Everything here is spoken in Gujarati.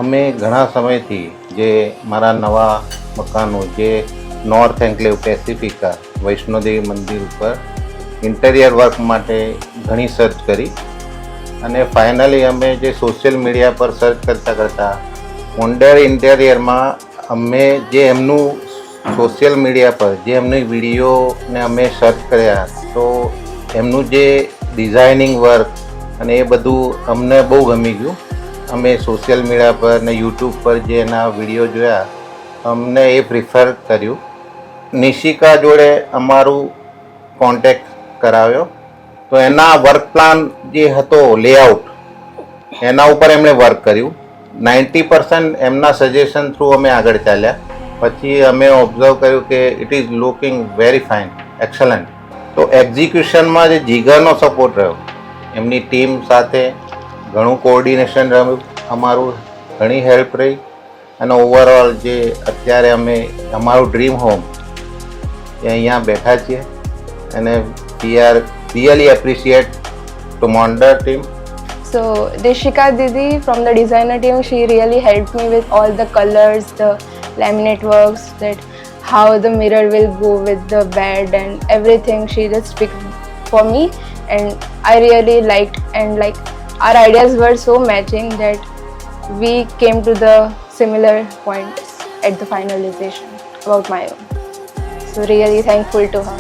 અમે ઘણા સમયથી જે મારા નવા મકાનો જે નોર્થ એન્કલેવ પેસિફિકા વૈષ્ણોદેવી મંદિર ઉપર ઇન્ટેરિયર વર્ક માટે ઘણી સર્ચ કરી અને ફાઇનલી અમે જે સોશિયલ મીડિયા પર સર્ચ કરતાં મોન્ડેર ઇન્ટેરિયરમાં અમે જે એમનું સોશિયલ મીડિયા પર જે એમની વિડીયોને અમે સર્ચ કર્યા તો એમનું જે ડિઝાઇનિંગ વર્ક અને એ બધું અમને બહુ ગમી ગયું. અમે સોશિયલ મીડિયા પર ને યુટ્યુબ પર જે એના વિડીયો જોયા અમને એ પ્રિફર કર્યું. નિશિકા જોડે અમારું કોન્ટેક્ટ કરાવ્યો તો એના વર્ક પ્લાન જે હતો લેઆઉટ એના ઉપર એમણે વર્ક કર્યું. 90% એમના સજેશન થ્રુ અમે આગળ ચાલ્યા. પછી અમે ઓબ્ઝર્વ કર્યું કે it is looking very fine, excellent. તો એક્ઝિક્યુશનમાં જે જીગરનો સપોર્ટ રહ્યો, એમની ટીમ સાથે ઘણું કોઓર્ડિનેશન રહ્યું અમારું, ઘણી હેલ્પ રહી અને ઓવરઓલ જે અત્યારે અમે અમારું ડ્રીમ હોમ એ અહીંયા બેઠા છીએ અને we are really appreciate to મોન્ડર team. So Deshika Didi from the designer team, she really helped me with all the colors, the laminate works, that how the mirror will go with the bed and everything. She just picked for me and I really liked, and like our ideas were so matching that we came to the similar points at the finalization about my own. So really thankful to her.